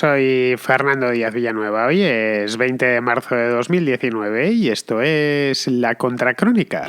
Soy Fernando Díaz Villanueva. Hoy es 20 de marzo de 2019 y esto es La Contracrónica.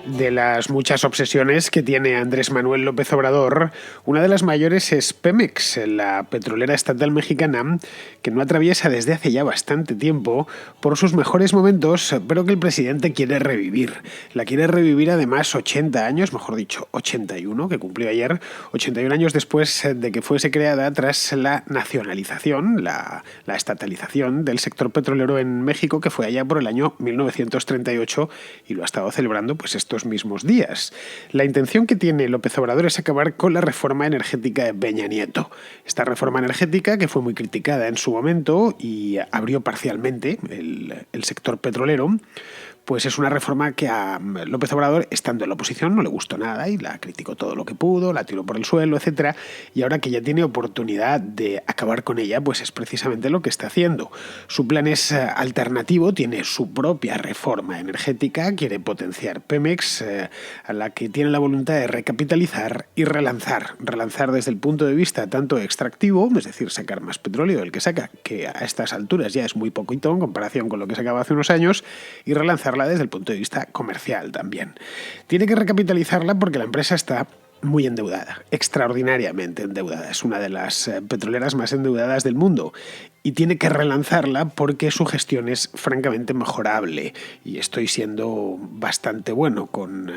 De las muchas obsesiones que tiene Andrés Manuel López Obrador, una de las mayores es Pemex, la petrolera estatal mexicana, que no atraviesa desde hace ya bastante tiempo por sus mejores momentos, pero que el presidente quiere revivir. La quiere revivir además 80 años, mejor dicho, 81, que cumplió ayer, 81 años después de que fuese creada tras la nacionalización, la estatalización del sector petrolero en México, que fue allá por el año 1938 y lo ha estado celebrando pues estos mismos días. La intención que tiene López Obrador es acabar con la reforma energética de Peña Nieto. Esta reforma energética, que fue muy criticada en su momento y abrió parcialmente el sector petrolero, pues es una reforma que a López Obrador, estando en la oposición, no le gustó nada y la criticó todo lo que pudo, la tiró por el suelo, etc. Y ahora que ya tiene oportunidad de acabar con ella, pues es precisamente lo que está haciendo. Su plan es alternativo, tiene su propia reforma energética, quiere potenciar Pemex, a la que tiene la voluntad de recapitalizar y relanzar. Relanzar desde el punto de vista tanto extractivo, es decir, sacar más petróleo del que saca, que a estas alturas ya es muy poquito en comparación con lo que sacaba hace unos años, y relanzarla desde el punto de vista comercial también. Tiene que recapitalizarla porque la empresa está muy endeudada, extraordinariamente endeudada. Es una de las petroleras más endeudadas del mundo y tiene que relanzarla porque su gestión es francamente mejorable y estoy siendo bastante bueno con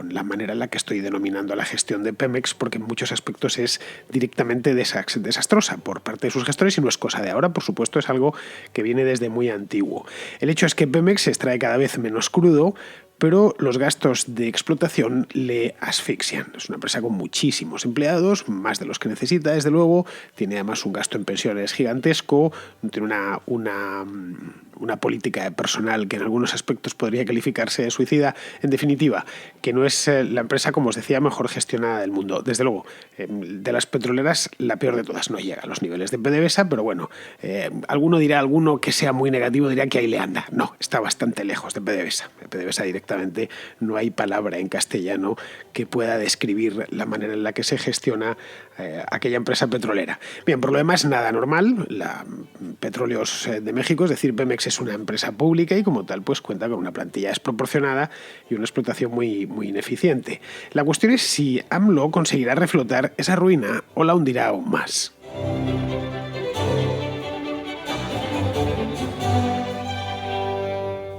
la manera en la que estoy denominando la gestión de Pemex, porque en muchos aspectos es directamente desastrosa por parte de sus gestores y no es cosa de ahora, por supuesto, es algo que viene desde muy antiguo. El hecho es que Pemex se extrae cada vez menos crudo, pero los gastos de explotación le asfixian. Es una empresa con muchísimos empleados, más de los que necesita, desde luego. Tiene además un gasto en pensiones gigantesco, tiene una política de personal que en algunos aspectos podría calificarse de suicida. En definitiva, que no es la empresa, como os decía, mejor gestionada del mundo. Desde luego, de las petroleras, la peor de todas. No llega a los niveles de PDVSA, pero bueno, alguno que sea muy negativo dirá que ahí le anda. No, está bastante lejos de PDVSA. PDVSA directamente no hay palabra en castellano que pueda describir la manera en la que se gestiona aquella empresa petrolera. Bien, por lo demás, nada normal. Petróleos de México, es decir, Pemex es una empresa pública y como tal pues cuenta con una plantilla desproporcionada y una explotación muy, muy ineficiente. La cuestión es si AMLO conseguirá reflotar esa ruina o la hundirá aún más.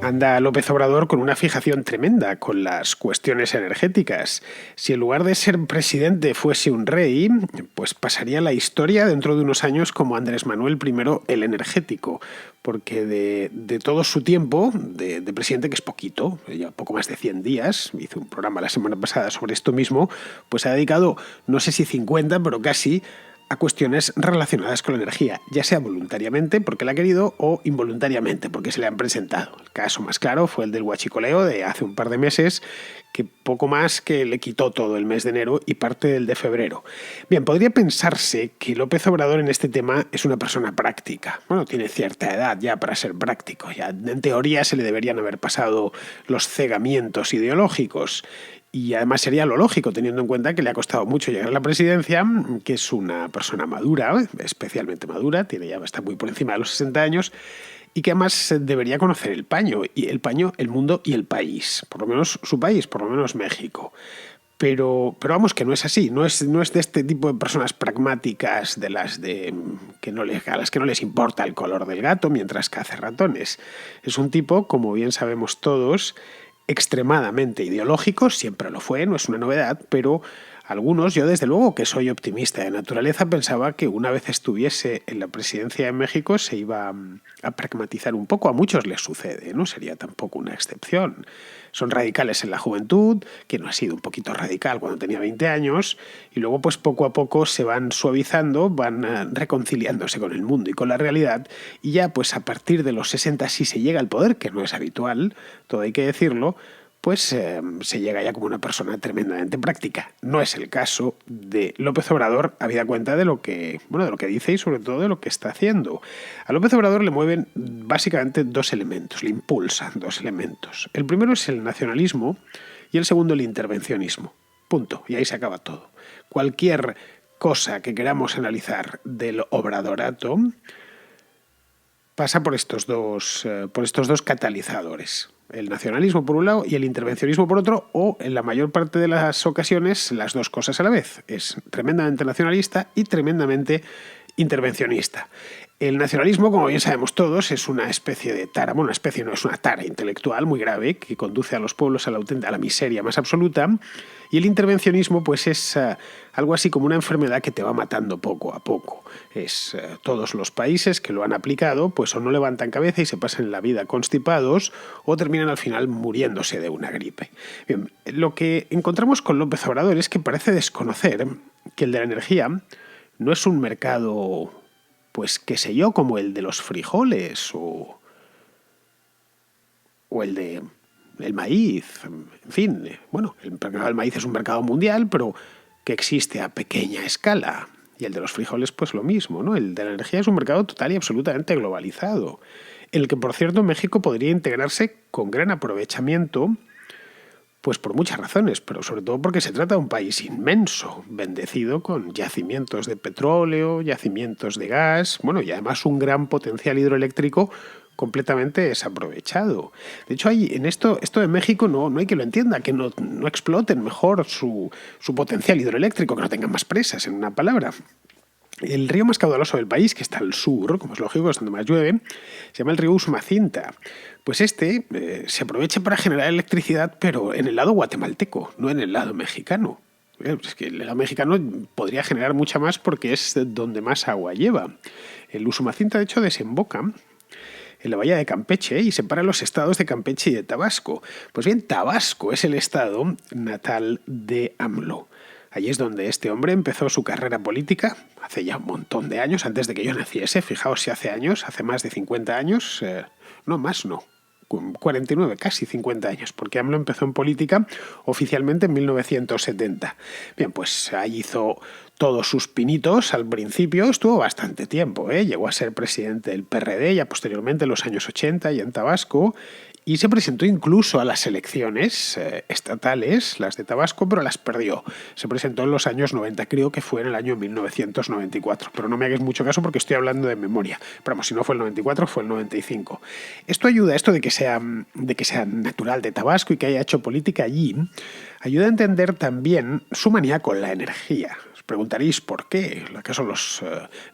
Anda López Obrador con una fijación tremenda con las cuestiones energéticas. Si en lugar de ser presidente fuese un rey, pues pasaría la historia dentro de unos años como Andrés Manuel I el energético, porque de todo su tiempo de presidente, que es poquito, ya poco más de 100 días, hizo un programa la semana pasada sobre esto mismo, pues ha dedicado, no sé si 50, pero casi, a cuestiones relacionadas con la energía, ya sea voluntariamente porque la ha querido o involuntariamente porque se le han presentado. El caso más claro fue el del huachicoleo de hace un par de meses, que poco más que le quitó todo el mes de enero y parte del de febrero. Bien, podría pensarse que López Obrador en este tema es una persona práctica. Bueno, tiene cierta edad ya para ser práctico. Ya en teoría se le deberían haber pasado los cegamientos ideológicos. Y además sería lo lógico, teniendo en cuenta que le ha costado mucho llegar a la presidencia, que es una persona madura, especialmente madura, está muy por encima de los 60 años, y que además debería conocer el paño, el mundo y el país, por lo menos su país, por lo menos México. Pero vamos, que no es así, no es de este tipo de personas pragmáticas a las que no les importa el color del gato mientras caza ratones. Es un tipo, como bien sabemos todos, extremadamente ideológico, siempre lo fue, no es una novedad, pero algunos, yo desde luego que soy optimista de naturaleza, pensaba que una vez estuviese en la presidencia de México se iba a pragmatizar un poco. A muchos les sucede, no sería tampoco una excepción. Son radicales en la juventud, que no ha sido un poquito radical cuando tenía 20 años, y luego pues poco a poco se van suavizando, van reconciliándose con el mundo y con la realidad, y ya pues a partir de los 60, si se llega al poder, que no es habitual, todo hay que decirlo, pues se llega ya como una persona tremendamente práctica. No es el caso de López Obrador, habida cuenta de lo que dice y sobre todo de lo que está haciendo. A López Obrador le mueven básicamente dos elementos, le impulsan dos elementos. El primero es el nacionalismo y el segundo el intervencionismo. Punto. Y ahí se acaba todo. Cualquier cosa que queramos analizar del obradorato pasa por estos dos catalizadores. El nacionalismo por un lado y el intervencionismo por otro, o en la mayor parte de las ocasiones las dos cosas a la vez. Es tremendamente nacionalista y tremendamente intervencionista. El nacionalismo, como bien sabemos todos, es una especie de tara, bueno, una especie no, es una tara intelectual muy grave que conduce a los pueblos a la miseria más absoluta, y el intervencionismo pues es algo así como una enfermedad que te va matando poco a poco. Es todos los países que lo han aplicado pues o no levantan cabeza y se pasan la vida constipados o terminan al final muriéndose de una gripe. Bien, lo que encontramos con López Obrador es que parece desconocer que el de la energía no es un mercado, pues qué sé yo, como el de los frijoles o el de el maíz, en fin. Bueno, el mercado del maíz es un mercado mundial, pero que existe a pequeña escala. Y el de los frijoles, pues lo mismo, ¿no? El de la energía es un mercado total y absolutamente globalizado, en el que, por cierto, México podría integrarse con gran aprovechamiento, pues por muchas razones, pero sobre todo porque se trata de un país inmenso, bendecido con yacimientos de petróleo, yacimientos de gas, bueno, y además un gran potencial hidroeléctrico completamente desaprovechado. De hecho, esto de México no hay que lo entienda, que no exploten mejor su potencial hidroeléctrico, que no tengan más presas, en una palabra. El río más caudaloso del país, que está al sur, como es lógico, es donde más llueve, se llama el río Usumacinta. Pues se aprovecha para generar electricidad, pero en el lado guatemalteco, no en el lado mexicano. Es que el lado mexicano podría generar mucha más porque es donde más agua lleva. El Usumacinta, de hecho, desemboca en la bahía de Campeche y separa los estados de Campeche y de Tabasco. Pues bien, Tabasco es el estado natal de AMLO. Allí es donde este hombre empezó su carrera política, hace ya un montón de años, antes de que yo naciese. Fijaos si hace años, hace más de 50 años, no más, no, 49, casi 50 años, porque AMLO empezó en política oficialmente en 1970. Bien, pues ahí hizo todos sus pinitos al principio, estuvo bastante tiempo, llegó a ser presidente del PRD, ya posteriormente en los años 80 y en Tabasco, y se presentó incluso a las elecciones estatales, las de Tabasco, pero las perdió. Se presentó en los años 90, creo que fue en el año 1994, pero no me hagáis mucho caso porque estoy hablando de memoria. Pero vamos, si no fue el 94, fue el 95. Esto ayuda, esto de que sea natural de Tabasco y que haya hecho política allí, ayuda a entender también su manía con la energía. Os preguntaréis por qué. ¿Acaso los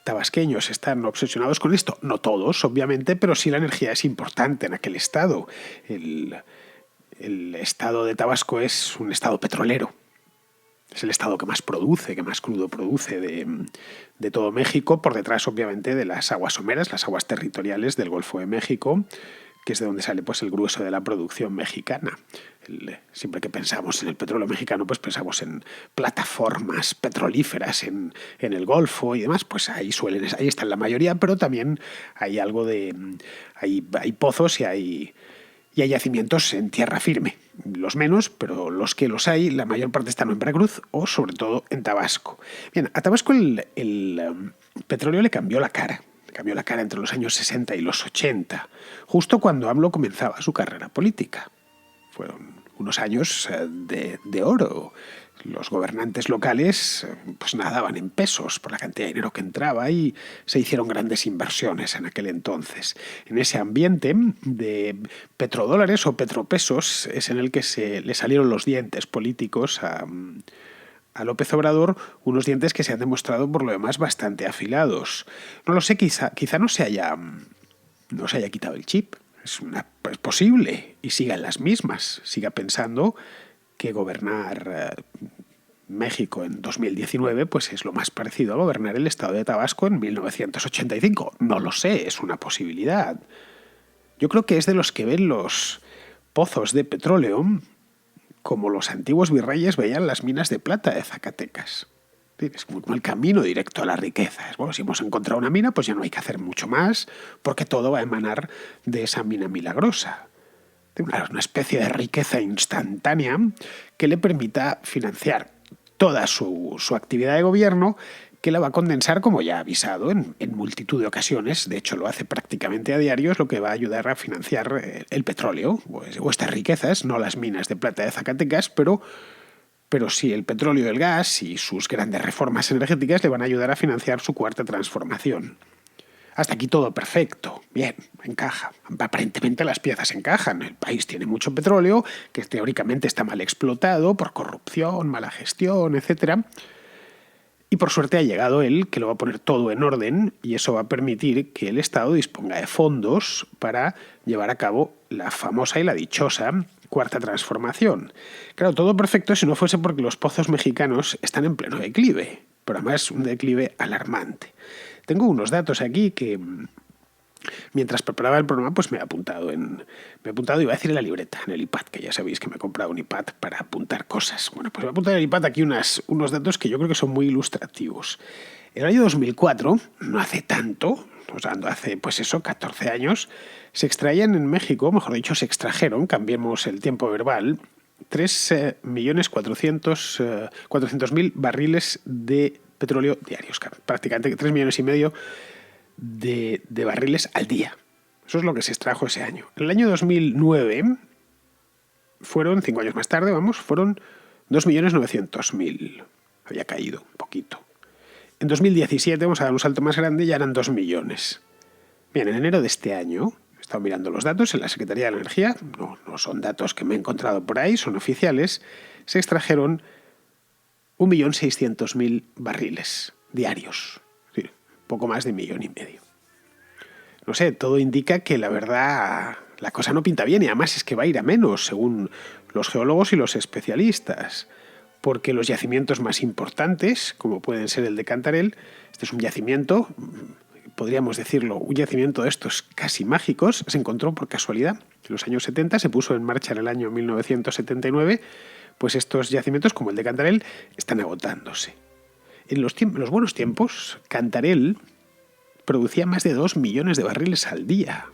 tabasqueños están obsesionados con esto? No todos, obviamente, pero sí la energía es importante en aquel estado. El estado de Tabasco es un estado petrolero. Es el estado que más produce, que más crudo produce de todo México, por detrás, obviamente, de las aguas someras, las aguas territoriales del Golfo de México, que es de donde sale pues el grueso de la producción mexicana. Siempre que pensamos en el petróleo mexicano, pues pensamos en plataformas petrolíferas en el Golfo y demás, pues ahí están la mayoría, pero también hay algo hay pozos y hay yacimientos en tierra firme. Los menos, pero los que los hay, la mayor parte están en Veracruz o sobre todo en Tabasco. Bien, a Tabasco el petróleo le cambió la cara. Cambió la cara entre los años 60 y los 80, justo cuando AMLO comenzaba su carrera política. Fueron unos años de oro. Los gobernantes locales pues nadaban en pesos por la cantidad de dinero que entraba y se hicieron grandes inversiones en aquel entonces. En ese ambiente de petrodólares o petropesos es en el que le salieron los dientes políticos a López Obrador, unos dientes que se han demostrado por lo demás bastante afilados. No lo sé, quizá no se haya quitado el chip. Es posible y siga en las mismas. Siga pensando que gobernar México en 2019 pues es lo más parecido a gobernar el estado de Tabasco en 1985. No lo sé, es una posibilidad. Yo creo que es de los que ven los pozos de petróleo como los antiguos virreyes veían las minas de plata de Zacatecas. Es como el camino directo a la riqueza. Bueno, si hemos encontrado una mina, pues ya no hay que hacer mucho más, porque todo va a emanar de esa mina milagrosa. una especie de riqueza instantánea que le permita financiar toda su actividad de gobierno, que la va a condensar, como ya ha avisado, en multitud de ocasiones. De hecho, lo hace prácticamente a diario, es lo que va a ayudar a financiar el petróleo o estas riquezas, no las minas de plata de Zacatecas, pero sí el petróleo y el gas y sus grandes reformas energéticas le van a ayudar a financiar su cuarta transformación. Hasta aquí todo perfecto, bien, encaja. Aparentemente las piezas encajan. El país tiene mucho petróleo, que teóricamente está mal explotado por corrupción, mala gestión, etc. Y por suerte ha llegado él, que lo va a poner todo en orden, y eso va a permitir que el Estado disponga de fondos para llevar a cabo la famosa y la dichosa cuarta transformación. Claro, todo perfecto si no fuese porque los pozos mexicanos están en pleno declive, pero además un declive alarmante. Tengo unos datos aquí que, mientras preparaba el programa, pues me he apuntado, iba a decir en la libreta, en el iPad, que ya sabéis que me he comprado un iPad para apuntar cosas. Bueno, pues me he apuntado en el iPad aquí unos datos que yo creo que son muy ilustrativos. En el año 2004, no hace tanto, o sea, hace pues eso, 14 años, se extraían en México, mejor dicho, se extrajeron, cambiemos el tiempo verbal, 3.400.000 barriles de petróleo diarios, prácticamente 3,5 millones de barriles al día. Eso es lo que se extrajo ese año. En el año 2009 fueron, 5 años más tarde, fueron 2.900.000. Había caído un poquito. En 2017, vamos a dar un salto más grande, ya eran 2 millones. Bien, en enero de este año, he estado mirando los datos en la Secretaría de la Energía, no son datos que me he encontrado por ahí, son oficiales, se extrajeron 1.600.000 barriles diarios. Sí, poco más de 1,5 millones. No sé, todo indica que la verdad la cosa no pinta bien y además es que va a ir a menos, según los geólogos y los especialistas. Porque los yacimientos más importantes, como pueden ser el de Cantarell, este es un yacimiento, podríamos decirlo, un yacimiento de estos casi mágicos, se encontró por casualidad. En los años 70 se puso en marcha en el año 1979, pues estos yacimientos, como el de Cantarell, están agotándose. En los buenos tiempos, Cantarell producía más de 2 millones de barriles al día.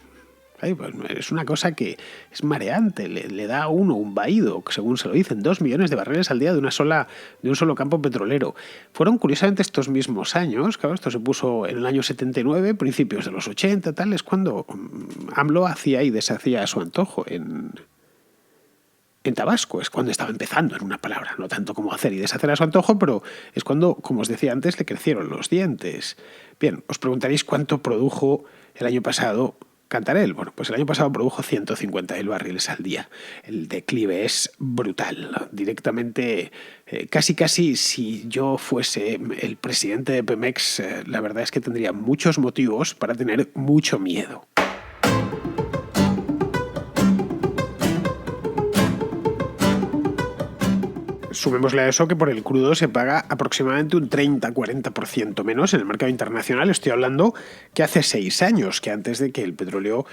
Es una cosa que es mareante, le da a uno un vaído, según se lo dicen, 2 millones de barriles al día de un solo campo petrolero. Fueron curiosamente estos mismos años, claro, esto se puso en el año 79, principios de los 80, tal, es cuando AMLO hacía y deshacía a su antojo en Tabasco, es cuando estaba empezando, en una palabra, no tanto como hacer y deshacer a su antojo, pero es cuando, como os decía antes, le crecieron los dientes. Bien, os preguntaréis cuánto produjo el año pasado Cantarell. Bueno, pues el año pasado produjo 150.000 barriles al día. El declive es brutal. Directamente, casi si yo fuese el presidente de Pemex, la verdad es que tendría muchos motivos para tener mucho miedo. Sumémosle a eso que por el crudo se paga aproximadamente un 30-40% menos en el mercado internacional. Estoy hablando que hace 6 años, que antes de que el petróleo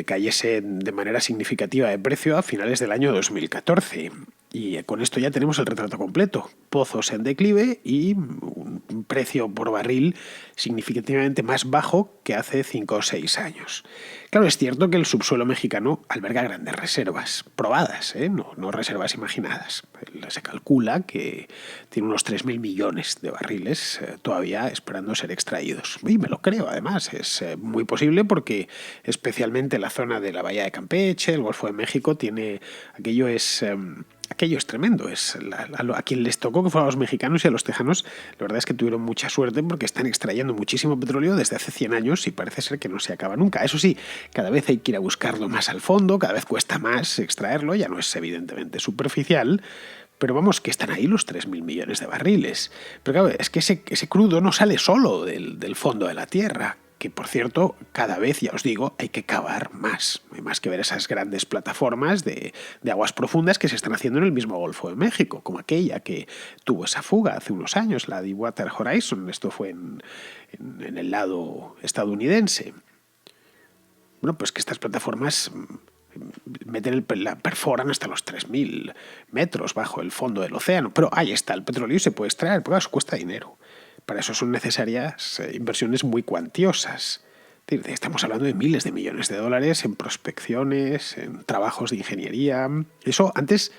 cayese de manera significativa de precio a finales del año 2014. Y con esto ya tenemos el retrato completo. Pozos en declive y un precio por barril significativamente más bajo que hace 5 o 6 años. Claro, es cierto que el subsuelo mexicano alberga grandes reservas, probadas, no reservas imaginadas. Se calcula que tiene unos 3.000 millones de barriles todavía esperando ser extraídos. Y me lo creo, además, es muy posible porque especialmente la zona de la Bahía de Campeche, el Golfo de México, aquello es tremendo. A quien les tocó, que fueron a los mexicanos y a los tejanos, la verdad es que tuvieron mucha suerte porque están extrayendo muchísimo petróleo desde hace 100 años y parece ser que no se acaba nunca. Eso sí, cada vez hay que ir a buscarlo más al fondo, cada vez cuesta más extraerlo, ya no es evidentemente superficial, pero vamos, que están ahí los 3.000 millones de barriles. Pero claro, es que ese crudo no sale solo del fondo de la tierra, que por cierto, cada vez, ya os digo, hay que cavar más. Hay más que ver esas grandes plataformas de aguas profundas que se están haciendo en el mismo Golfo de México, como aquella que tuvo esa fuga hace unos años, la Deepwater Horizon. Esto fue en el lado estadounidense. Bueno, pues que estas plataformas perforan hasta los 3.000 metros bajo el fondo del océano. Pero ahí está el petróleo y se puede extraer, porque eso cuesta dinero. Para eso son necesarias inversiones muy cuantiosas. Estamos hablando de miles de millones de dólares en prospecciones, en trabajos de ingeniería. Eso antes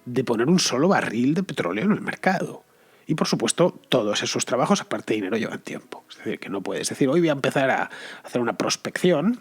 de poner un solo barril de petróleo en el mercado. Y por supuesto, todos esos trabajos, aparte de dinero, llevan tiempo. Es decir, que no puedes decir, hoy voy a empezar a hacer una prospección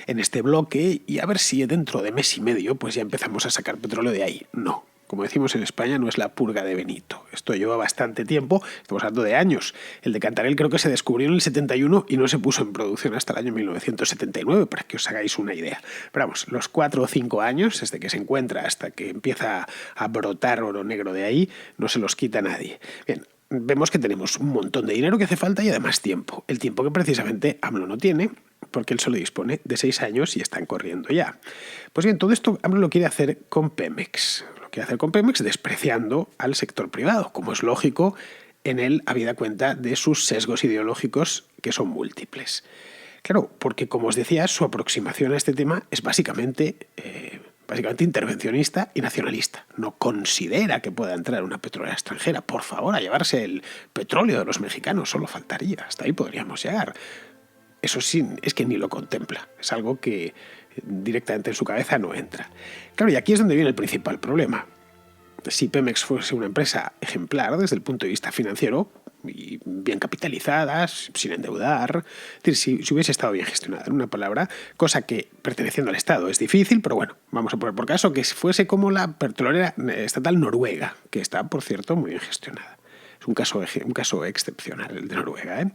en este bloque y a ver si dentro de mes y medio pues ya empezamos a sacar petróleo de ahí. No. Como decimos en España, no es la purga de Benito. Esto lleva bastante tiempo, estamos hablando de años. El de Cantarell creo que se descubrió en el 71 y no se puso en producción hasta el año 1979, para que os hagáis una idea. Pero vamos, los 4 o 5 años, desde que se encuentra hasta que empieza a brotar oro negro de ahí, no se los quita nadie. Bien, vemos que tenemos un montón de dinero que hace falta y además tiempo. El tiempo que precisamente AMLO no tiene, porque él solo dispone de 6 años y están corriendo ya. Pues bien, todo esto AMLO lo quiere hacer con Pemex. Lo quiere hacer con Pemex despreciando al sector privado, como es lógico en él, habida cuenta de sus sesgos ideológicos que son múltiples. Claro, porque como os decía, su aproximación a este tema es básicamente intervencionista y nacionalista. No considera que pueda entrar una petrolera extranjera, por favor, a llevarse el petróleo de los mexicanos, solo faltaría, hasta ahí podríamos llegar. Eso sí, es que ni lo contempla, es algo que directamente en su cabeza no entra. Claro, y aquí es donde viene el principal problema. Si Pemex fuese una empresa ejemplar desde el punto de vista financiero, y bien capitalizada, sin endeudar, es decir, si hubiese estado bien gestionada, en una palabra, cosa que perteneciendo al Estado es difícil, pero bueno, vamos a poner por caso que fuese como la petrolera estatal noruega, que está, por cierto, muy bien gestionada. Es un caso excepcional el de Noruega, ¿eh?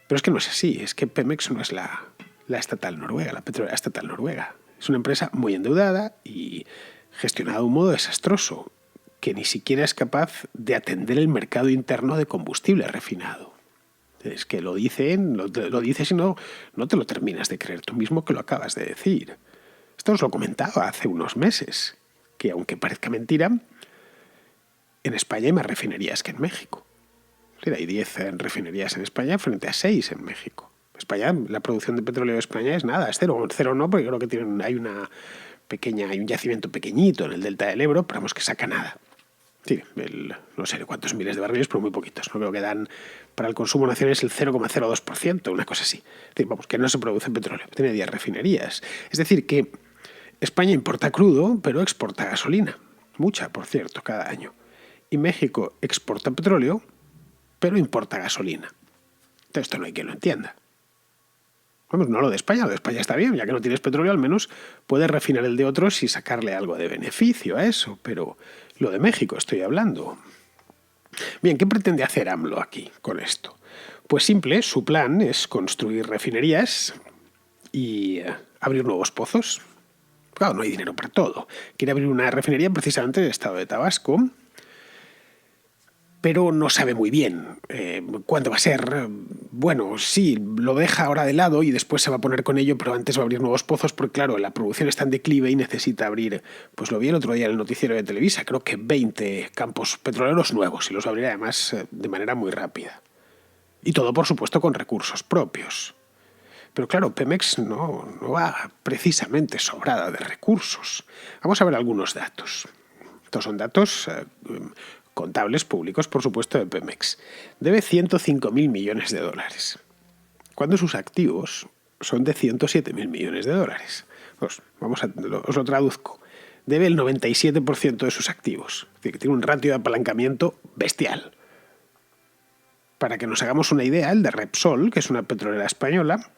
Pero es que no es así, es que Pemex no es la estatal noruega, la petrolera estatal noruega. Es una empresa muy endeudada y gestionada de un modo desastroso, que ni siquiera es capaz de atender el mercado interno de combustible refinado. Es que lo dicen, lo dices y no te lo terminas de creer tú mismo que lo acabas de decir. Esto os lo comentaba hace unos meses, que aunque parezca mentira, en España hay más refinerías que en México. Hay 10 refinerías en España frente a 6 en México. España, la producción de petróleo de España es nada, es cero. Cero no, porque creo que hay un yacimiento pequeñito en el delta del Ebro, pero vamos, que saca nada. Sí, no sé cuántos miles de barriles, pero muy poquitos. No creo que dan para el consumo nacional es el 0,02%, una cosa así. Es decir, vamos, que no se produce petróleo, tiene 10 refinerías. Es decir, que España importa crudo, pero exporta gasolina. Mucha, por cierto, cada año. Y México exporta petróleo, pero importa gasolina. Entonces esto no hay quien lo entienda. Vamos, no lo de España está bien, ya que no tienes petróleo, al menos puedes refinar el de otros y sacarle algo de beneficio a eso, pero lo de México estoy hablando. Bien, ¿qué pretende hacer AMLO aquí con esto? Pues simple, su plan es construir refinerías y abrir nuevos pozos. Claro, no hay dinero para todo. Quiere abrir una refinería precisamente en el estado de Tabasco, pero no sabe muy bien cuándo va a ser. Bueno, sí, lo deja ahora de lado y después se va a poner con ello, pero antes va a abrir nuevos pozos porque, claro, la producción está en declive y necesita abrir, pues lo vi el otro día en el noticiero de Televisa, creo que 20 campos petroleros nuevos y los abrirá además de manera muy rápida. Y todo, por supuesto, con recursos propios. Pero claro, Pemex no va precisamente sobrada de recursos. Vamos a ver algunos datos. Estos son datos contables públicos, por supuesto, de Pemex. Debe 105.000 millones de dólares, cuando sus activos son de 107.000 millones de dólares. Pues, os lo traduzco. Debe el 97% de sus activos. Es decir, que tiene un ratio de apalancamiento bestial. Para que nos hagamos una idea, el de Repsol, que es una petrolera española,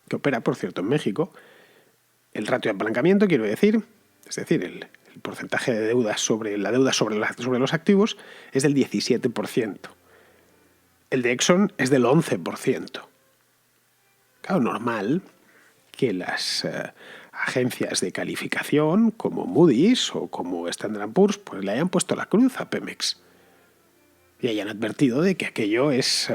que opera, por cierto, en México, el ratio de apalancamiento, quiero decir, es decir, el porcentaje de deuda sobre los activos es del 17%. El de Exxon es del 11%. Claro, normal que las agencias de calificación como Moody's o como Standard & Poor's pues le hayan puesto la cruz a Pemex y hayan advertido de que aquello es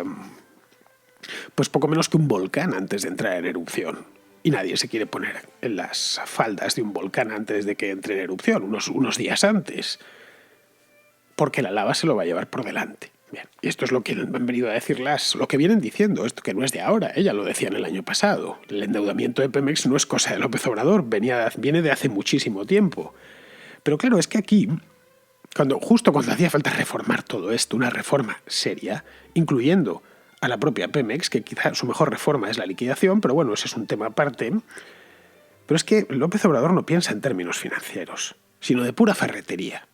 pues poco menos que un volcán antes de entrar en erupción. Y nadie se quiere poner en las faldas de un volcán antes de que entre en erupción, unos días antes, porque la lava se lo va a llevar por delante. Bien, y esto es lo que han venido a decir lo que vienen diciendo, esto que no es de ahora, ya lo decían el año pasado. El endeudamiento de Pemex no es cosa de López Obrador, viene de hace muchísimo tiempo. Pero claro, es que aquí, justo cuando hacía falta reformar todo esto, una reforma seria, incluyendo a la propia Pemex, que quizá su mejor reforma es la liquidación, pero bueno, ese es un tema aparte. Pero es que López Obrador no piensa en términos financieros, sino de pura ferretería.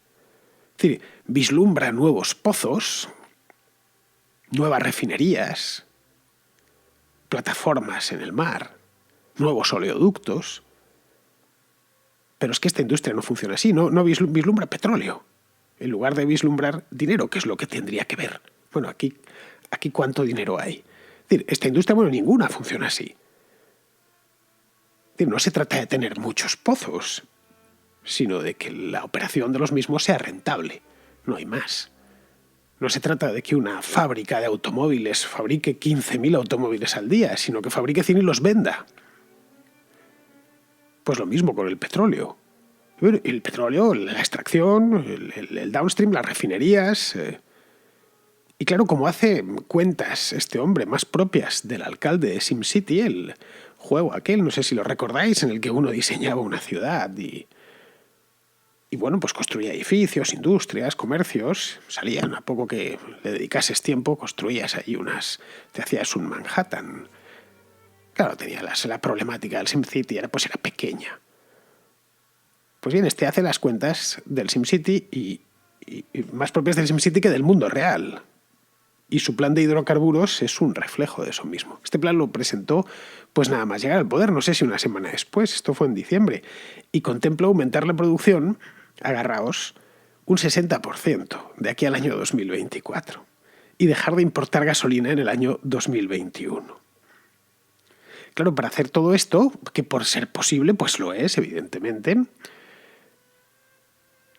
Es decir, vislumbra nuevos pozos, nuevas refinerías, plataformas en el mar, nuevos oleoductos. Pero es que esta industria no funciona así, no vislumbra petróleo, en lugar de vislumbrar dinero, que es lo que tendría que ver. Bueno, aquí ¿cuánto dinero hay? Es decir, esta industria, bueno, ninguna funciona así. Es decir, no se trata de tener muchos pozos, sino de que la operación de los mismos sea rentable. No hay más. No se trata de que una fábrica de automóviles fabrique 15.000 automóviles al día, sino que fabrique 100 y los venda. Pues lo mismo con el petróleo. El petróleo, la extracción, el downstream, las refinerías. Y claro, como hace cuentas este hombre más propias del alcalde de SimCity, el juego aquel, no sé si lo recordáis, en el que uno diseñaba una ciudad y bueno, pues construía edificios, industrias, comercios, salían a poco que le dedicases tiempo, construías ahí te hacías un Manhattan. Claro, tenía la problemática del SimCity, era pequeña. Pues bien, hace las cuentas del SimCity y más propias del SimCity que del mundo real. Y su plan de hidrocarburos es un reflejo de eso mismo. Este plan lo presentó pues nada más llegar al poder, no sé si una semana después, esto fue en diciembre, y contempla aumentar la producción, agarraos, un 60% de aquí al año 2024 y dejar de importar gasolina en el año 2021. Claro, para hacer todo esto, que por ser posible, pues lo es, evidentemente,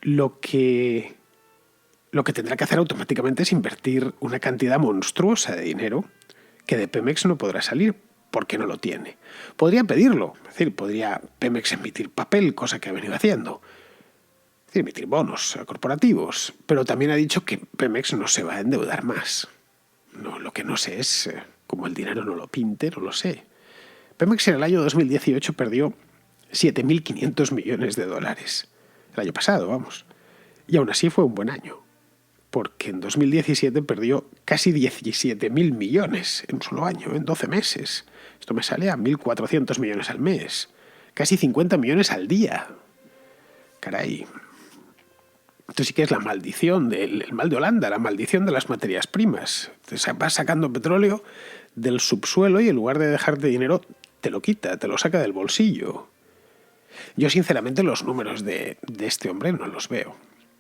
lo que tendrá que hacer automáticamente es invertir una cantidad monstruosa de dinero que de Pemex no podrá salir porque no lo tiene. Podría pedirlo, es decir, podría Pemex emitir papel, cosa que ha venido haciendo, es decir, emitir bonos corporativos, pero también ha dicho que Pemex no se va a endeudar más. No, lo que no sé es, como el dinero no lo pinte, no lo sé. Pemex en el año 2018 perdió 7.500 millones de dólares. El año pasado, vamos. Y aún así fue un buen año, porque en 2017 perdió casi 17.000 millones en un solo año, en 12 meses. Esto me sale a 1.400 millones al mes, casi 50 millones al día. Caray. Esto sí que es la maldición, el mal de Holanda, la maldición de las materias primas. Vas sacando petróleo del subsuelo y en lugar de dejarte dinero, te lo quita, te lo saca del bolsillo. Yo sinceramente los números de este hombre no los veo.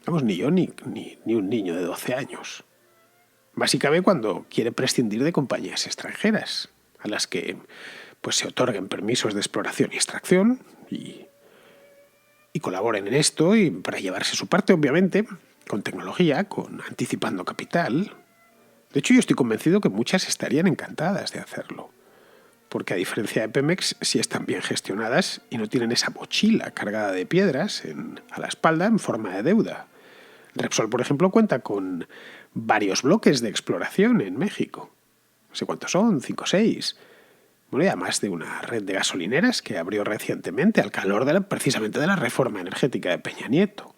Vamos, ni yo ni un niño de 12 años. Básicamente cuando quiere prescindir de compañías extranjeras, a las que pues se otorguen permisos de exploración y extracción y colaboren en esto y para llevarse su parte, obviamente, con tecnología, con anticipando capital. De hecho, yo estoy convencido que muchas estarían encantadas de hacerlo. Porque a diferencia de Pemex, sí están bien gestionadas y no tienen esa mochila cargada de piedras a la espalda en forma de deuda. Repsol, por ejemplo, cuenta con varios bloques de exploración en México. No sé cuántos son, 5 o 6. Bueno, y además de una red de gasolineras que abrió recientemente al calor precisamente de la reforma energética de Peña Nieto.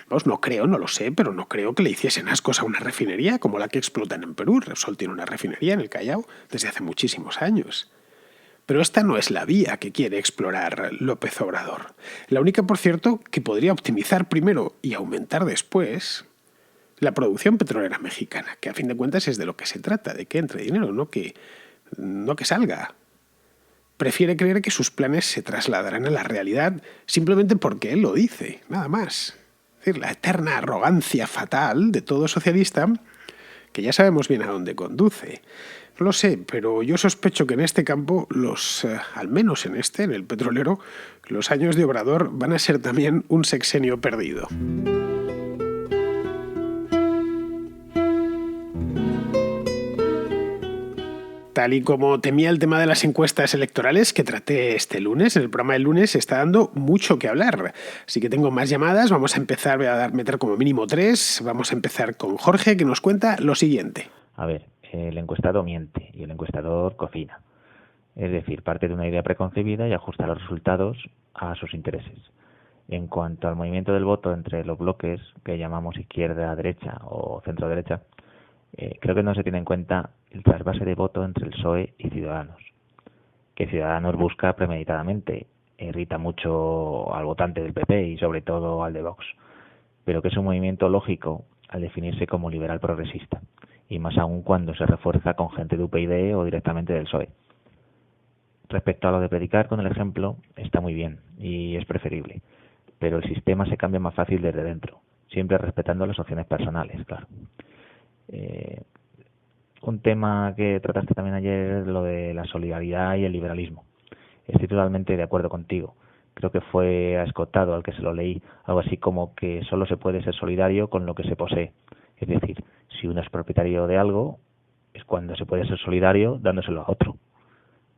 Vamos, no lo sé, pero no creo que le hiciesen ascos a una refinería como la que explotan en Perú. Repsol tiene una refinería en el Callao desde hace muchísimos años. Pero esta no es la vía que quiere explorar López Obrador. La única, por cierto, que podría optimizar primero y aumentar después la producción petrolera mexicana, que a fin de cuentas es de lo que se trata, de que entre dinero, no que salga. Prefiere creer que sus planes se trasladarán a la realidad simplemente porque él lo dice, nada más. Es decir, la eterna arrogancia fatal de todo socialista que ya sabemos bien a dónde conduce. No lo sé, pero yo sospecho que en este campo, al menos en el petrolero, los años de Obrador van a ser también un sexenio perdido. Tal y como temía el tema de las encuestas electorales que traté este lunes, en el programa del lunes está dando mucho que hablar. Así que tengo más llamadas, vamos a empezar, voy a meter como mínimo 3. Vamos a empezar con Jorge, que nos cuenta lo siguiente. A ver, el encuestado miente y el encuestador cocina. Es decir, parte de una idea preconcebida y ajusta los resultados a sus intereses. En cuanto al movimiento del voto entre los bloques que llamamos izquierda-derecha o centro-derecha, Creo que no se tiene en cuenta el trasvase de voto entre el PSOE y Ciudadanos, que Ciudadanos busca premeditadamente, irrita mucho al votante del PP y sobre todo al de Vox, pero que es un movimiento lógico al definirse como liberal progresista, y más aún cuando se refuerza con gente de UPyD o directamente del PSOE. Respecto a lo de predicar con el ejemplo, está muy bien y es preferible, pero el sistema se cambia más fácil desde dentro, siempre respetando las opciones personales, claro. Un tema que trataste también ayer es lo de la solidaridad y el liberalismo. Estoy totalmente de acuerdo contigo. Creo que fue a Escotado al que se lo leí, algo así como que solo se puede ser solidario con lo que se posee. Es decir, si uno es propietario de algo, es cuando se puede ser solidario dándoselo a otro.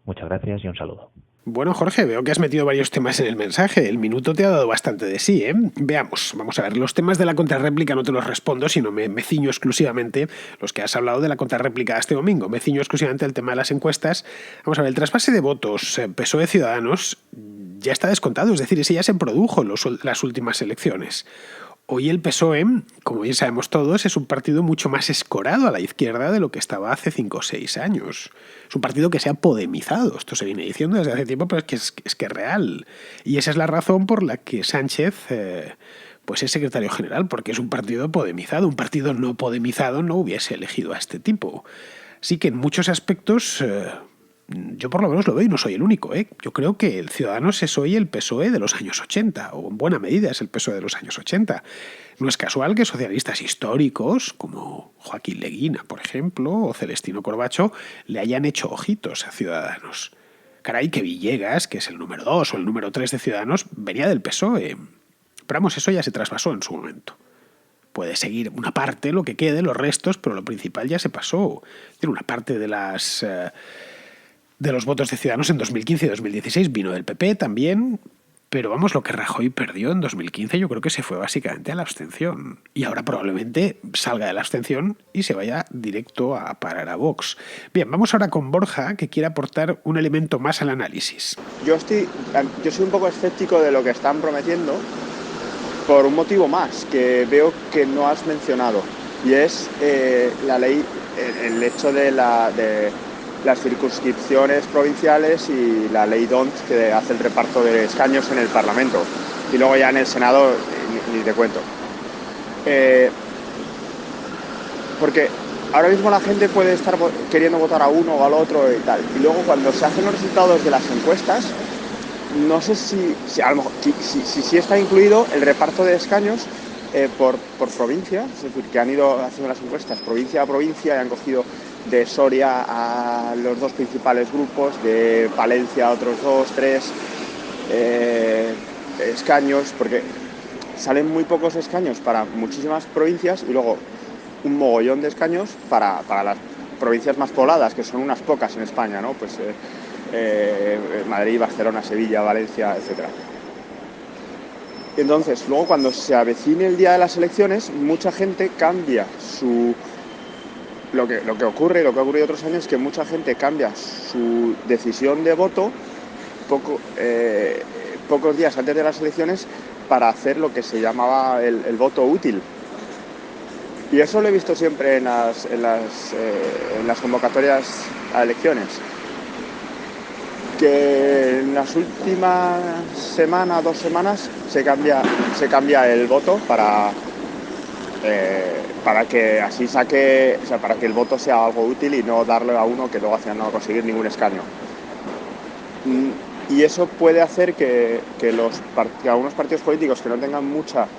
Muchas gracias y un saludo. Bueno, Jorge, veo que has metido varios temas en el mensaje. El minuto te ha dado bastante de sí, ¿eh? Veamos, vamos a ver. Los temas de la contrarréplica no te los respondo, sino me ciño exclusivamente, los que has hablado de la contrarréplica este domingo, me ciño exclusivamente al tema de las encuestas. Vamos a ver, el trasvase de votos PSOE Ciudadanos ya está descontado, es decir, ese ya se produjo en las últimas elecciones. Hoy el PSOE, como bien sabemos todos, es un partido mucho más escorado a la izquierda de lo que estaba hace 5 o 6 años. Es un partido que se ha podemizado, esto se viene diciendo desde hace tiempo, pero es que es real. Y esa es la razón por la que Sánchez pues es secretario general, porque es un partido podemizado. Un partido no podemizado no hubiese elegido a este tipo. Así que en muchos aspectos... yo por lo menos lo veo y no soy el único. Yo creo que el Ciudadanos es hoy el PSOE de los años 80, o en buena medida es el PSOE de los años 80. No es casual que socialistas históricos, como Joaquín Leguina, por ejemplo, o Celestino Corbacho, le hayan hecho ojitos a Ciudadanos. Caray, que Villegas, que es el número 2 o el número 3 de Ciudadanos, venía del PSOE. Pero vamos, eso ya se trasvasó en su momento. Puede seguir una parte, lo que quede, los restos, pero lo principal ya se pasó. Tiene una parte de los votos de Ciudadanos en 2015 y 2016 vino del PP también, pero vamos, lo que Rajoy perdió en 2015 yo creo que se fue básicamente a la abstención. Y ahora probablemente salga de la abstención y se vaya directo a parar a Vox. Bien, vamos ahora con Borja, que quiere aportar un elemento más al análisis. Yo soy un poco escéptico de lo que están prometiendo por un motivo más, que veo que no has mencionado, y es la ley, el hecho de las circunscripciones provinciales y la ley DONT que hace el reparto de escaños en el Parlamento. Y luego ya en el Senado ni te cuento. Porque ahora mismo la gente puede estar queriendo votar a uno o al otro y tal. Y luego cuando se hacen los resultados de las encuestas, no sé si a lo mejor si está incluido el reparto de escaños por provincia, es decir, que han ido haciendo las encuestas provincia a provincia y han cogido de Soria a los dos principales grupos, de Palencia a otros 2, 3 escaños, porque salen muy pocos escaños para muchísimas provincias y luego un mogollón de escaños para las provincias más pobladas, que son unas pocas en España, ¿no? Pues Madrid, Barcelona, Sevilla, Valencia, etc. Entonces, luego cuando se avecine el día de las elecciones, mucha gente cambia lo que ocurre, lo que ha ocurrido otros años, es que mucha gente cambia su decisión de voto pocos días antes de las elecciones para hacer lo que se llamaba el voto útil. Y eso lo he visto siempre en las convocatorias a elecciones. Que en las últimas semana, 2 semanas, se cambia el voto para que así para que el voto sea algo útil y no darle a uno que luego al final no va a conseguir ningún escaño. Y eso puede hacer que algunos partidos políticos que no tengan muchas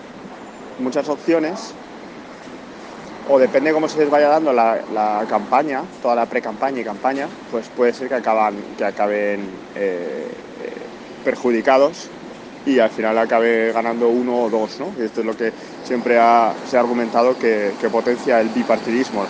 opciones, o depende cómo se les vaya dando la campaña, toda la pre-campaña y campaña, pues puede ser que acaben perjudicados y al final acabe ganando uno o dos, ¿no? Y esto es lo que siempre se ha argumentado que potencia el bipartidismo,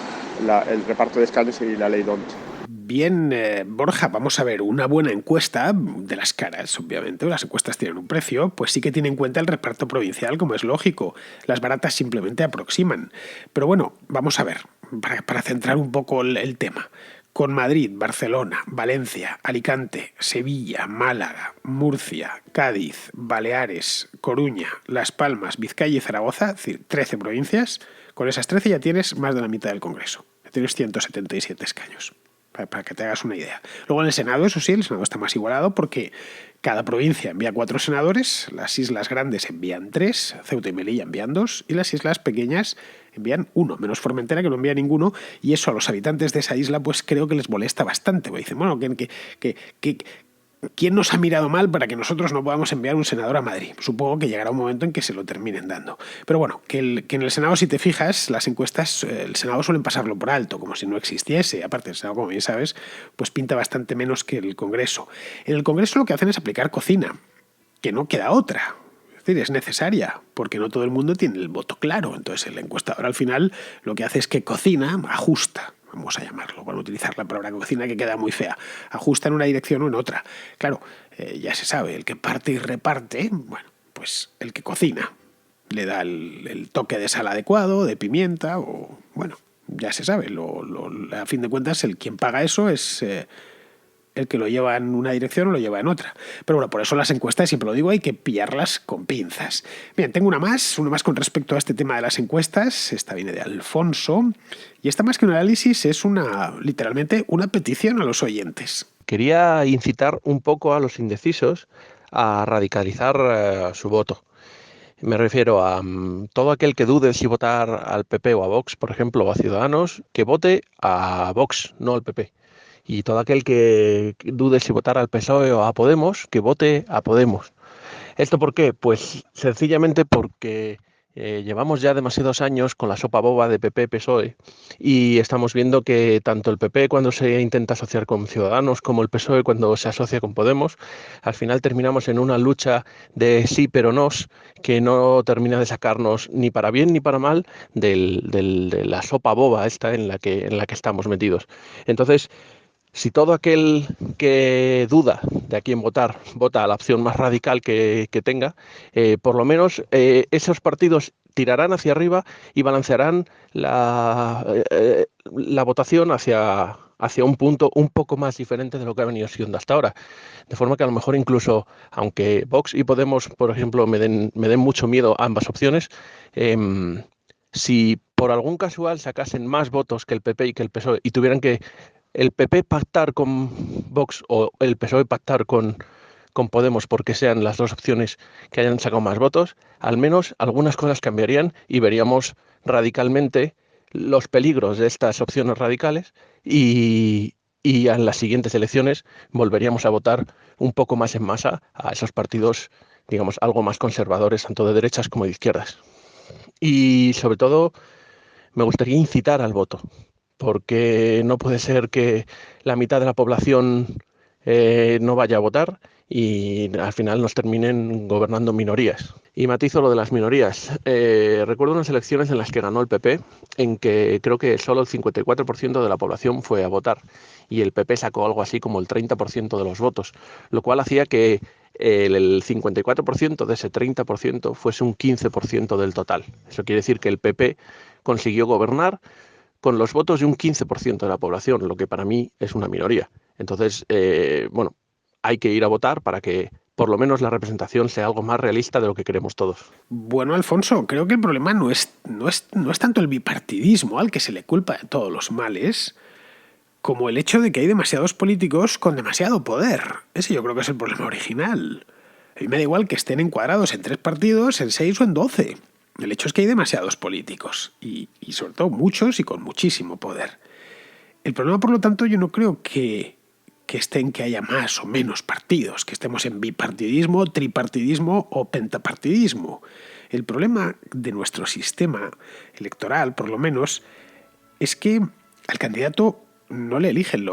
el reparto de escaños y la ley DONT. Bien, Borja, vamos a ver, una buena encuesta, de las caras, obviamente, las encuestas tienen un precio, pues sí que tiene en cuenta el reparto provincial, como es lógico. Las baratas simplemente aproximan. Pero bueno, vamos a ver, para centrar un poco el tema. Con Madrid, Barcelona, Valencia, Alicante, Sevilla, Málaga, Murcia, Cádiz, Baleares, Coruña, Las Palmas, Vizcaya y Zaragoza, es decir, 13 provincias, con esas 13 ya tienes más de la mitad del Congreso. Es Tienes 177 escaños, para que te hagas una idea. Luego en el Senado, eso sí, el Senado está más igualado porque cada provincia envía 4 senadores, las islas grandes envían 3, Ceuta y Melilla envían 2 y las islas pequeñas envían 1, menos Formentera, que no envía ninguno, y eso a los habitantes de esa isla pues creo que les molesta bastante. Porque dicen, bueno, ¿quién nos ha mirado mal para que nosotros no podamos enviar un senador a Madrid? Supongo que llegará un momento en que se lo terminen dando. Pero bueno, que en el Senado, si te fijas, las encuestas, el Senado suelen pasarlo por alto, como si no existiese. Aparte, el Senado, como bien sabes, pues pinta bastante menos que el Congreso. En el Congreso lo que hacen es aplicar cocina, que no queda otra. Es decir, es necesaria, porque no todo el mundo tiene el voto claro. Entonces el encuestador al final lo que hace es que cocina, ajusta, vamos a llamarlo, para utilizar la palabra cocina que queda muy fea, ajusta en una dirección o en otra. Claro, ya se sabe, el que parte y reparte, bueno, pues el que cocina le da el toque de sal adecuado, de pimienta, o bueno, ya se sabe, a fin de cuentas el quien paga eso es el que lo lleva en una dirección o lo lleva en otra. Pero bueno, por eso las encuestas, siempre lo digo, hay que pillarlas con pinzas. Bien, tengo una más con respecto a este tema de las encuestas. Esta viene de Alfonso. Y esta, más que un análisis, es literalmente una petición a los oyentes. Quería incitar un poco a los indecisos a radicalizar su voto. Me refiero a todo aquel que dude si votar al PP o a Vox, por ejemplo, o a Ciudadanos, que vote a Vox, no al PP. Y todo aquel que dude si votar al PSOE o a Podemos, que vote a Podemos. ¿Esto por qué? Pues sencillamente porque llevamos ya demasiados años con la sopa boba de PP-PSOE y estamos viendo que tanto el PP cuando se intenta asociar con Ciudadanos como el PSOE cuando se asocia con Podemos, al final terminamos en una lucha de sí pero nos que no termina de sacarnos ni para bien ni para mal de la sopa boba esta en la que estamos metidos. Entonces, si todo aquel que duda de a quién votar, vota a la opción más radical que tenga, por lo menos esos partidos tirarán hacia arriba y balancearán la votación hacia un punto un poco más diferente de lo que ha venido siendo hasta ahora. De forma que a lo mejor incluso, aunque Vox y Podemos, por ejemplo, me den mucho miedo ambas opciones, si por algún casual sacasen más votos que el PP y que el PSOE y tuvieran que el PP pactar con Vox o el PSOE pactar con Podemos porque sean las dos opciones que hayan sacado más votos, al menos algunas cosas cambiarían y veríamos radicalmente los peligros de estas opciones radicales y en las siguientes elecciones volveríamos a votar un poco más en masa a esos partidos, digamos, algo más conservadores, tanto de derechas como de izquierdas. Y sobre todo me gustaría incitar al voto, porque no puede ser que la mitad de la población no vaya a votar y al final nos terminen gobernando minorías. Y matizo lo de las minorías. Recuerdo unas elecciones en las que ganó el PP, en que creo que solo el 54% de la población fue a votar y el PP sacó algo así como el 30% de los votos, lo cual hacía que el 54% de ese 30% fuese un 15% del total. Eso quiere decir que el PP consiguió gobernar con los votos de un 15% de la población, lo que para mí es una minoría. Entonces, bueno, hay que ir a votar para que por lo menos la representación sea algo más realista de lo que queremos todos. Bueno, Alfonso, creo que el problema no es tanto el bipartidismo al que se le culpa de todos los males, como el hecho de que hay demasiados políticos con demasiado poder. Ese yo creo que es el problema original. A mí me da igual que estén encuadrados en 3 partidos, en 6 o en 12. El hecho es que hay demasiados políticos y sobre todo muchos y con muchísimo poder. El problema, por lo tanto, yo no creo que esté en que haya más o menos partidos, que estemos en bipartidismo, tripartidismo o pentapartidismo. El problema de nuestro sistema electoral, por lo menos, es que al candidato no le eligen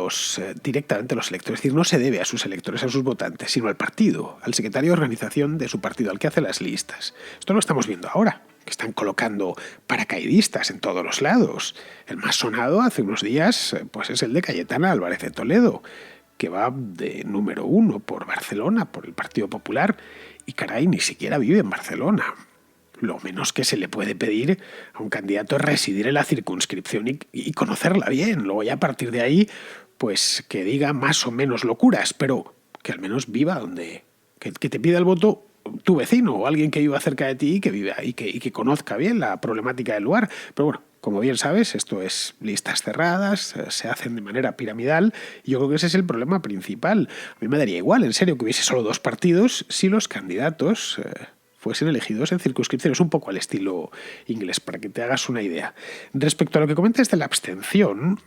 directamente los electores, es decir, no se debe a sus electores, a sus votantes, sino al partido, al secretario de organización de su partido, al que hace las listas. Esto lo estamos viendo ahora, que están colocando paracaidistas en todos los lados. El más sonado hace unos días pues es el de Cayetana Álvarez de Toledo, que va de número 1 por Barcelona, por el Partido Popular, y caray, ni siquiera vive en Barcelona. Lo menos que se le puede pedir a un candidato es residir en la circunscripción y conocerla bien. Luego ya a partir de ahí, pues que diga más o menos locuras, pero que al menos viva donde... Que te pida el voto tu vecino o alguien que viva cerca de ti y que viva y que conozca bien la problemática del lugar. Pero bueno, Como bien sabes, esto es listas cerradas, se hacen de manera piramidal y yo creo que ese es el problema principal. A mí me daría igual, en serio, que hubiese solo 2 partidos si los candidatos fuesen elegidos en circunscripciones, un poco al estilo inglés, para que te hagas una idea. Respecto a lo que comentas de la abstención,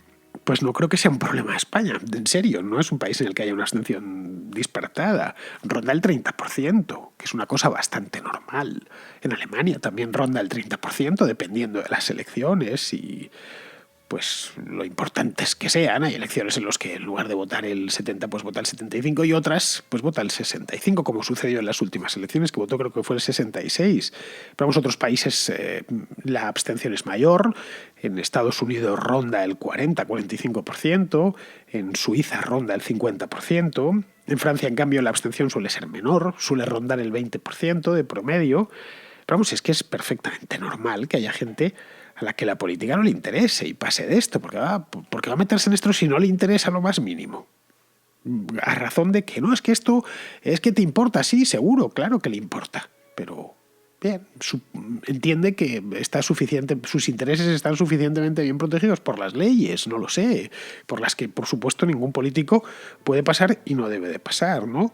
pues no creo que sea un problema de España. En serio, no es un país en el que haya una abstención disparatada. Ronda el 30%, que es una cosa bastante normal. En Alemania también ronda el 30%, dependiendo de las elecciones y pues lo importantes que sean. Hay elecciones en las que en lugar de votar el 70, pues vota el 75 y otras, pues vota el 65, como sucedió en las últimas elecciones, que votó creo que fue el 66. Pero en otros países la abstención es mayor. En Estados Unidos ronda el 40-45%, en Suiza ronda el 50%, en Francia, en cambio, la abstención suele ser menor, suele rondar el 20% de promedio. Pero vamos, es que es perfectamente normal que haya gente a la que la política no le interese y pase de esto, porque va a meterse en esto si no le interesa lo más mínimo. A razón de que no, es que esto es que te importa, sí, seguro, claro que le importa, pero bien, entiende que sus intereses están suficientemente bien protegidos por las leyes, no lo sé, por las que por supuesto ningún político puede pasar y no debe de pasar, ¿no?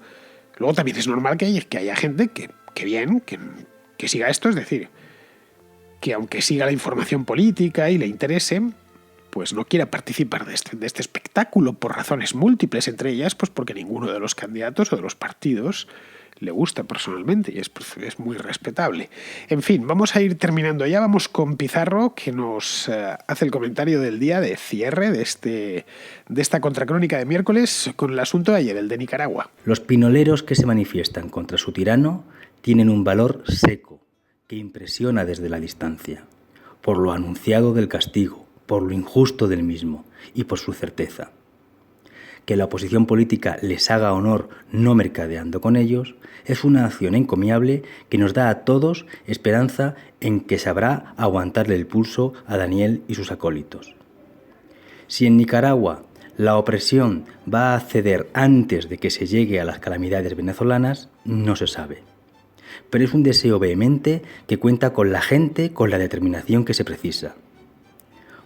Luego también es normal que haya gente que siga esto, es decir, que aunque siga la información política y le interese, pues no quiera participar de este espectáculo por razones múltiples, entre ellas pues porque ninguno de los candidatos o de los partidos le gusta personalmente y es muy respetable. En fin, vamos a ir terminando ya. Vamos con Pizarro, que nos hace el comentario del día de cierre de esta contracrónica de miércoles con el asunto de ayer, el de Nicaragua. Los pinoleros que se manifiestan contra su tirano tienen un valor seco que impresiona desde la distancia, por lo anunciado del castigo, por lo injusto del mismo y por su certeza. Que la oposición política les haga honor no mercadeando con ellos es una acción encomiable que nos da a todos esperanza en que sabrá aguantarle el pulso a Daniel y sus acólitos. Si en Nicaragua la opresión va a ceder antes de que se llegue a las calamidades venezolanas, no se sabe. Pero es un deseo vehemente que cuenta con la gente con la determinación que se precisa.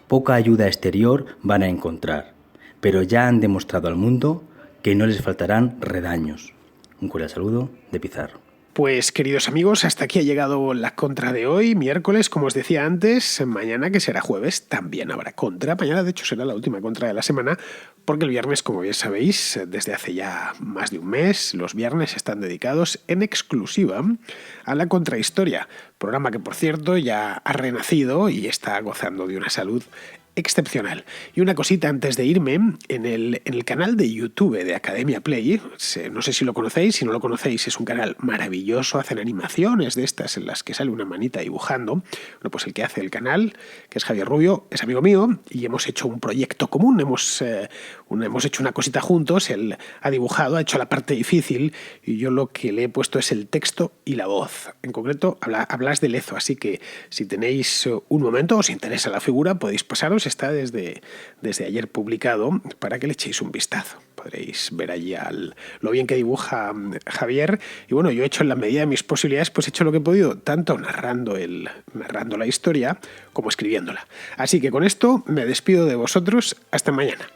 Poca ayuda exterior van a encontrar, pero ya han demostrado al mundo que no les faltarán redaños. Un cordial saludo de Pizarro. Pues queridos amigos, hasta aquí ha llegado la contra de hoy, miércoles, como os decía antes. Mañana, que será jueves, también habrá contra. Mañana, de hecho, será la última contra de la semana, porque el viernes, como bien sabéis, desde hace ya más de un mes, los viernes están dedicados en exclusiva a la contrahistoria, programa que, por cierto, ya ha renacido y está gozando de una salud excepcional. Y una cosita antes de irme, en el canal de YouTube de Academia Play, no sé si lo conocéis, si no lo conocéis, es un canal maravilloso, hacen animaciones de estas en las que sale una manita dibujando. Bueno, pues el que hace el canal, que es Javier Rubio, es amigo mío y hemos hecho un proyecto común, hemos hecho una cosita juntos, él ha dibujado, ha hecho la parte difícil y yo lo que le he puesto es el texto y la voz. En concreto, hablas de Lezo, así que si tenéis un momento, os interesa la figura, podéis pasaros, está desde ayer publicado para que le echéis un vistazo. Podréis ver allí lo bien que dibuja Javier. Y bueno, yo he hecho en la medida de mis posibilidades, pues he hecho lo que he podido, tanto narrando la historia como escribiéndola. Así que con esto me despido de vosotros. Hasta mañana.